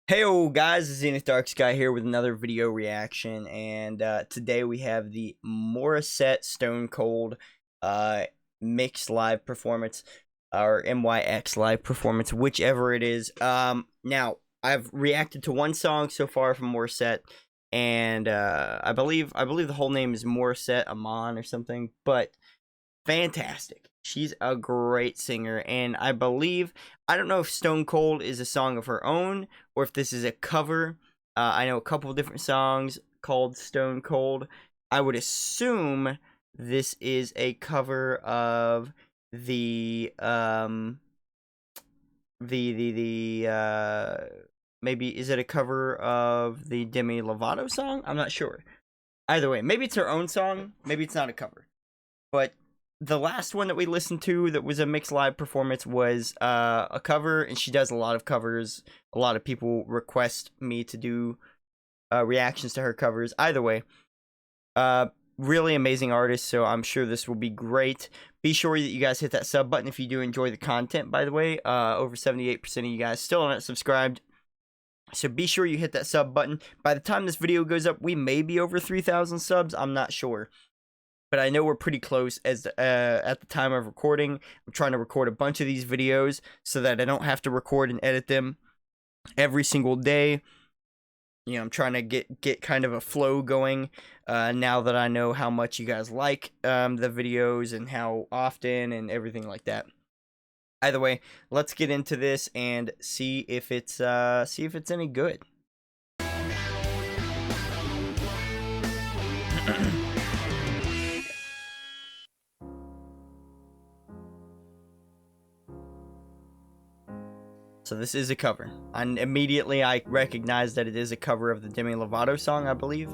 Heyo guys, it's Zenith Darksky here with another video reaction, and today we have the Morissette Stone Cold MYX live performance, or MYX live performance, whichever it is. Now I've reacted to one song so far from Morissette, and I believe the whole name is Morissette Amon or something, but fantastic. She's a great singer, and I don't know if Stone Cold is a song of her own or if this is a cover. I know a couple of different songs called Stone Cold. I would assume this is a cover of the maybe is it a cover of the Demi Lovato song? I'm not sure. Either way, maybe it's her own song, maybe it's not a cover. But the last one that we listened to that was a MYX live performance was a cover, and she does a lot of covers. A lot of people request me to do reactions to her covers. Either way, really amazing artist, so I'm sure this will be great. Be sure that you guys hit that sub button if you do enjoy the content, by the way. Over 78% of you guys still not subscribed, so be sure you hit that sub button. By the time this video goes up, we may be over 3,000 subs. I'm not sure. But I know we're pretty close at the time of recording. I'm trying to record a bunch of these videos so that I don't have to record and edit them every single day. You know, I'm trying to get kind of a flow going now that I know how much you guys like the videos and how often and everything like that. Either way, let's get into this and see if it's any good. So this is a cover, and immediately I recognize that it is a cover of the Demi Lovato song, I believe.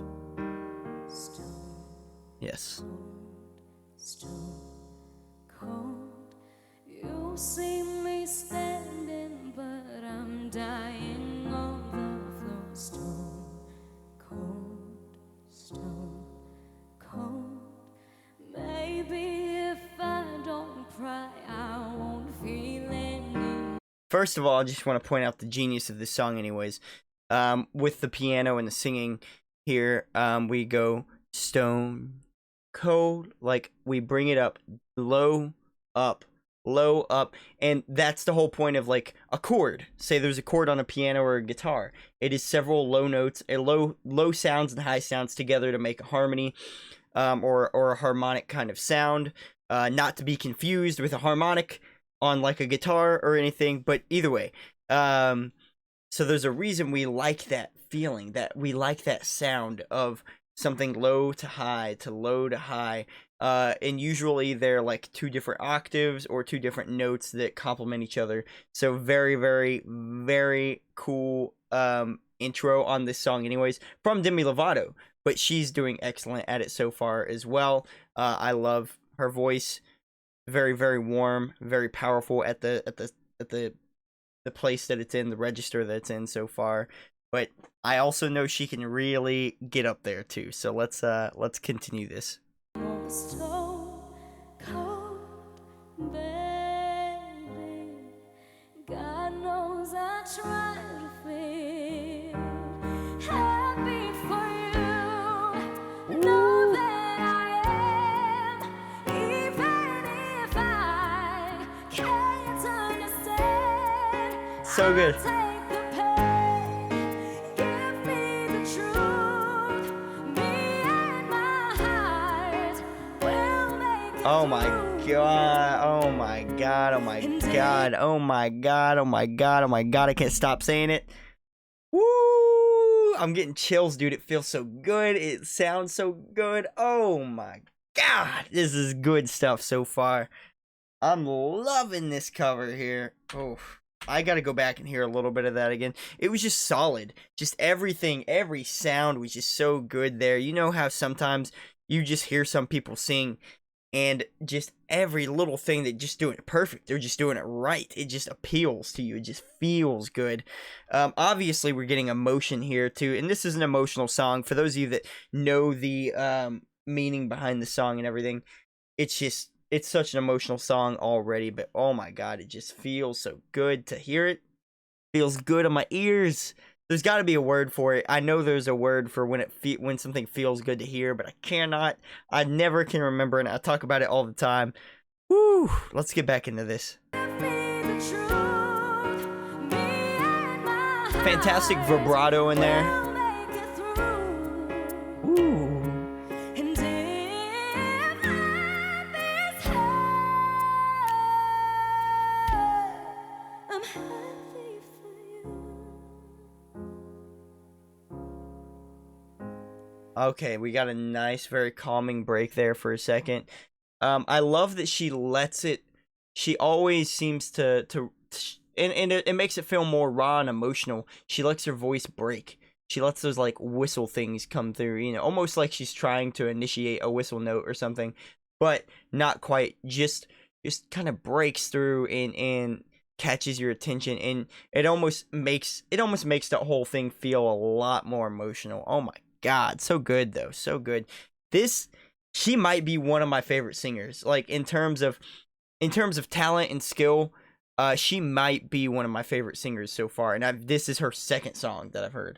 Yes. Stone cold, you see me standing, but I'm dying on the floor. Stone cold. Maybe if I don't cry, I won't feel any. First of all, I just want to point out the genius of this song anyways. With the piano and the singing here, we go stone cold, like we bring it up, low, up, and that's the whole point of like a chord. Say there's a chord on a piano or a guitar. It is several low notes, low sounds and high sounds together to make a harmony, or a harmonic kind of sound, not to be confused with a harmonic on like a guitar or anything, but either way, so there's a reason we like that feeling, that we like that sound of something low to high to low to high, and usually they're like two different octaves or two different notes that complement each other. So very, very, very cool intro on this song anyways, from Demi Lovato, but she's doing excellent at it so far as well. I love her voice. Very, very warm, very powerful at the place that it's in, the register that it's in so far. But I also know she can really get up there too. So let's continue this. Stone cold, baby. God knows I try to feel happy for you. Know that I am, even if I can't understand. So good. I'll take the pain, give me the truth. Me and my heart will make it Oh my through. god, oh my god, oh my god, oh my god, oh my god, oh my god, I can't stop saying it. Woo! I'm getting chills, dude. It feels so good. It sounds so good. Oh my god, this is good stuff so far. I'm loving this cover here. Oh, I gotta go back and hear a little bit of that again. It was just solid. Just everything, every sound was just so good there. You know how sometimes you just hear some people sing and just every little thing, they just doing it perfect. They're just doing it right. It just appeals to you. It just feels good. Obviously, we're getting emotion here too, and this is an emotional song. For those of you that know the meaning behind the song and everything, it's such an emotional song already. But oh my god, it just feels so good to hear it. Feels good on my ears. There's got to be a word for it. I know there's a word for when when something feels good to hear, but I never can remember it. I talk about it all the time. Woo! Let's get back into this. Fantastic vibrato in there. Ooh. Okay, we got a nice, very calming break there for a second. I love that she lets it. She always seems to and it makes it feel more raw and emotional. She lets her voice break. She lets those like whistle things come through, you know, almost like she's trying to initiate a whistle note or something, but not quite. Just kind of breaks through and catches your attention, and it almost makes the whole thing feel a lot more emotional. Oh my God, so good though, so good. She might be one of my favorite singers. Like in terms of talent and skill, she might be one of my favorite singers so far. And this is her second song that I've heard.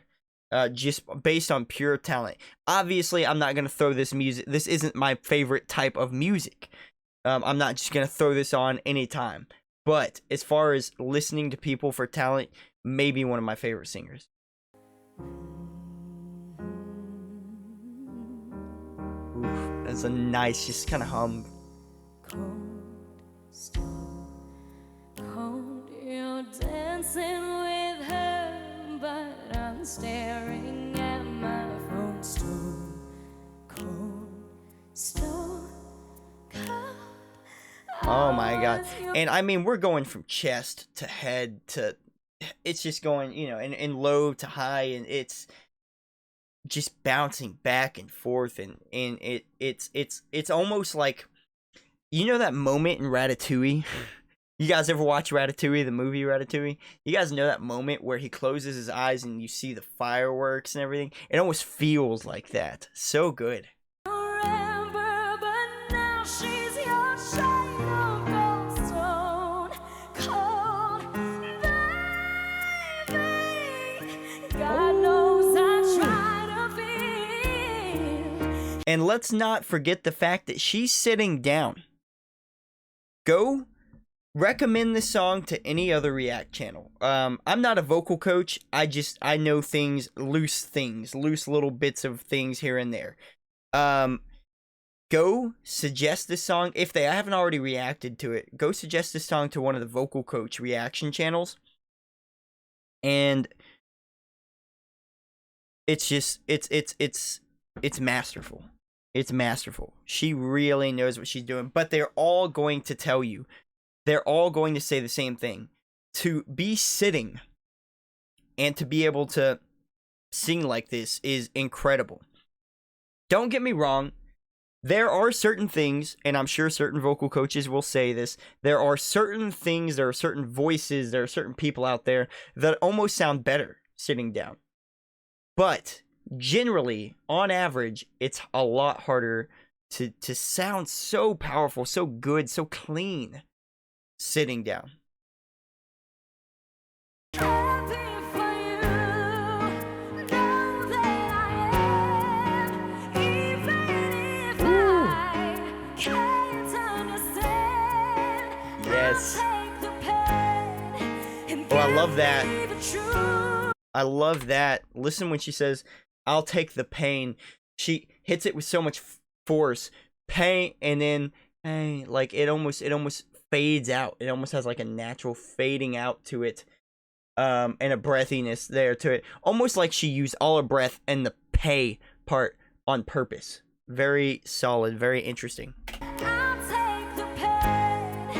Just based on pure talent. Obviously, I'm not gonna throw this music. This isn't my favorite type of music. I'm not just gonna throw this on anytime. But as far as listening to people for talent, maybe one of my favorite singers. Oof, that's a nice, just kind of hum. Cold, you're dancing with her, but I'm staring at my front stone. Cold, stone, cold. Oh my God. And I mean, we're going from chest to head to, it's just going, you know, and low to high, and it's just bouncing back and forth, and it's almost like, you know, that moment in Ratatouille. You guys ever watch Ratatouille, the movie Ratatouille? You guys know that moment where he closes his eyes and you see the fireworks and everything? It almost feels like that. So good. Forever, but now she's your shade of gold stone. Cold, baby. God knows I try to feel. And let's not forget the fact that she's sitting down. Go recommend this song to any other React channel. I'm not a vocal coach. I know things, loose little bits of things here and there. Go suggest this song. If they haven't already reacted to it, go suggest this song to one of the vocal coach reaction channels. And it's just, it's masterful. It's masterful. She really knows what she's doing, but they're all going to tell you, they're all going to say the same thing. To be sitting and to be able to sing like this is incredible. Don't get me wrong. There are certain things, and I'm sure certain vocal coaches will say this, there are certain things, there are certain voices, there are certain people out there that almost sound better sitting down. But generally, on average, it's a lot harder to sound so powerful, so good, so clean sitting down. Happy for you, know that I am, even if I can't understand. Yes. I'll take the pain and Oh, I love that. give me the truth. I love that. Listen when she says, I'll take the pain. She hits it with so much force. Pain, and then pain. Like it almost fades out. It almost has like a natural fading out to it. And a breathiness there to it. Almost like she used all her breath and the pay part on purpose. Very solid, very interesting. I'll take the pain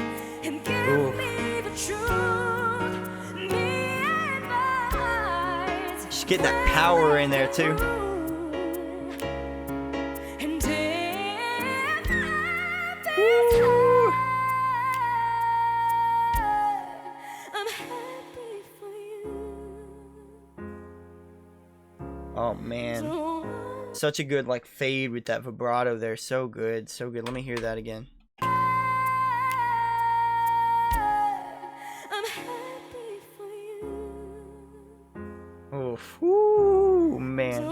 and give me the truth. Me and my eyes. She's getting that power in there too. And if I'm happy for you. Oh man. Such a good like fade with that vibrato there. So good, so good. Let me hear that again. I'm happy for you. Oof. Whoo, man.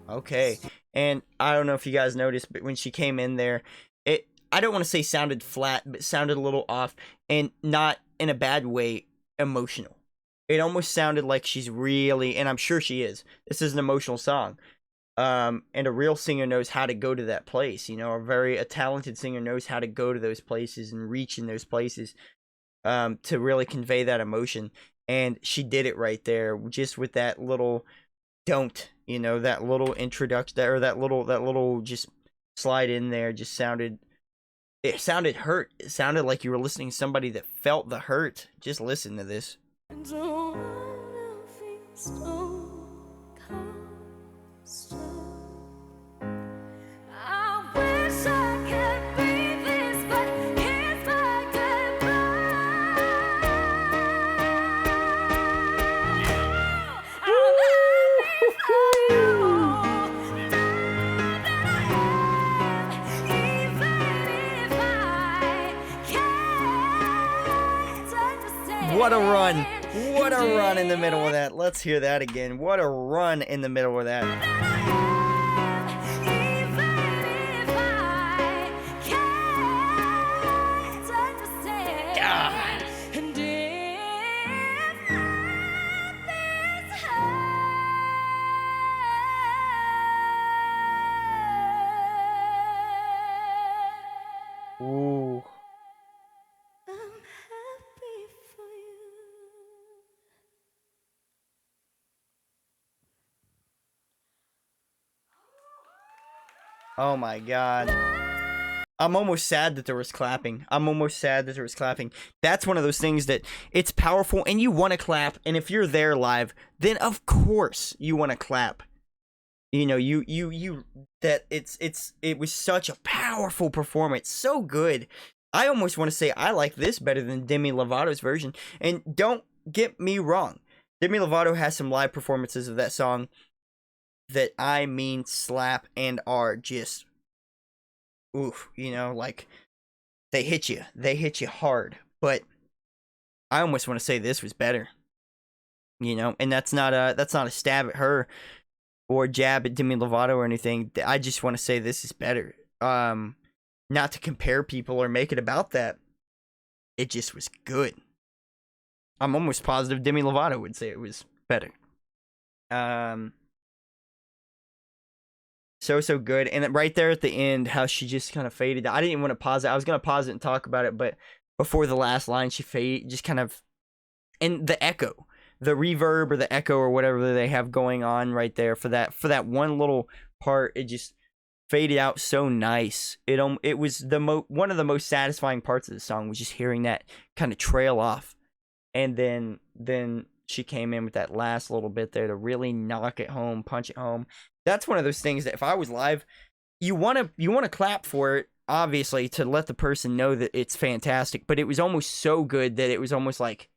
Okay. And I don't know if you guys noticed, but when she came in there, it, I don't want to say sounded flat, but sounded a little off, and not in a bad way, emotional. It almost sounded like she's really, and I'm sure she is. This is an emotional song. And a real singer knows how to go to that place. You know, a talented singer knows how to go to those places and reach in those places, to really convey that emotion. And she did it right there, just with that little don't, you know, that little introduction, or that little just slide in there. Just sounded, it sounded hurt. It sounded like you were listening to somebody that felt the hurt. Just listen to this. What a run. What a run in the middle of that. Let's hear that again. What a run in the middle of that. Ooh. Oh my God. I'm almost sad that there was clapping. That's one of those things that it's powerful and you want to clap. And if you're there live, then of course you want to clap. You know, it was such a powerful performance. So good. I almost want to say I like this better than Demi Lovato's version. And don't get me wrong. Demi Lovato has some live performances of that song that I mean slap and are just, oof, you know, like they hit you hard. But I almost want to say this was better, you know, and that's not a stab at her or jab at Demi Lovato or anything. I just want to say this is better. Not to compare people or make it about that. It just was good. I'm almost positive Demi Lovato would say it was better. So good. And then right there at the end, how she just kind of faded. I didn't even want to pause it. I was going to pause it and talk about it, but before the last line, she just kind of, and the echo, the reverb or the echo or whatever they have going on right there for that one little part, it just faded out so nice. It was one of the most satisfying parts of the song was just hearing that kind of trail off. And then she came in with that last little bit there to really knock it home, punch it home. That's one of those things that if I was live, you want to clap for it, obviously, to let the person know that it's fantastic. But it was almost so good that it was almost like,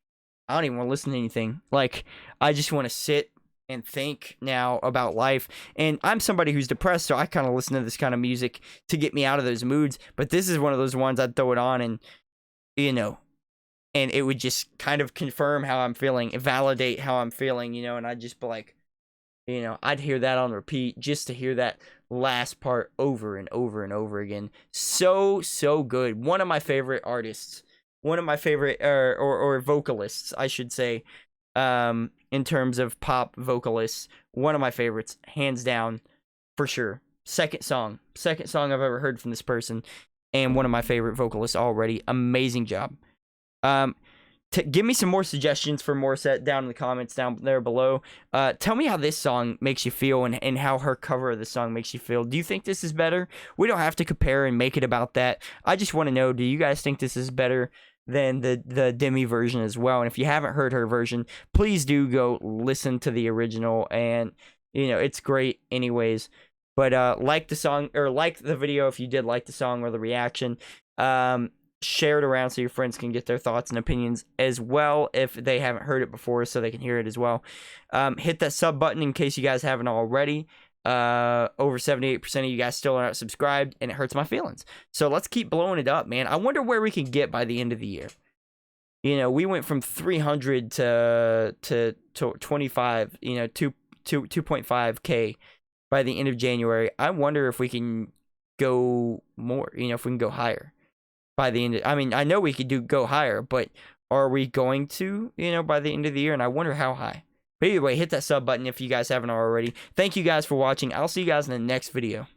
I don't even want to listen to anything. Like, I just want to sit and think now about life. And I'm somebody who's depressed, so I kind of listen to this kind of music to get me out of those moods. But this is one of those ones I'd throw it on and, you know, and it would just kind of confirm how I'm feeling, validate how I'm feeling, you know, and I'd just be like, you know, I'd hear that on repeat just to hear that last part over and over and over again. So good. One of my favorite artists, one of my favorite, or vocalists, I should say, in terms of pop vocalists, one of my favorites, hands down, for sure. Second song I've ever heard from this person, and one of my favorite vocalists already. Amazing job. Give me some more suggestions for Morissette down in the comments down there below. Tell me how this song makes you feel and how her cover of the song makes you feel. Do you think this is better? We don't have to compare and make it about that. I just want to know, do you guys think this is better than the Demi version as well? And if you haven't heard her version, please do go listen to the original. And, you know, it's great anyways. But like the song, or like the video if you did like the song or the reaction. Share it around so your friends can get their thoughts and opinions as well if they haven't heard it before, so they can hear it as well. Hit that sub button in case you guys haven't already. Over 78% of you guys still aren't subscribed, and it hurts my feelings. So let's keep blowing it up, man. I wonder where we can get by the end of the year. You know, we went from 300 to 25, you know, 2.5K by the end of January. I wonder if we can go more, you know, if we can go higher by the end of, I mean, I know we could go higher, but are we going to, you know, by the end of the year? And I wonder how high. But either way, hit that sub button if you guys haven't already. Thank you guys for watching. I'll see you guys in the next video.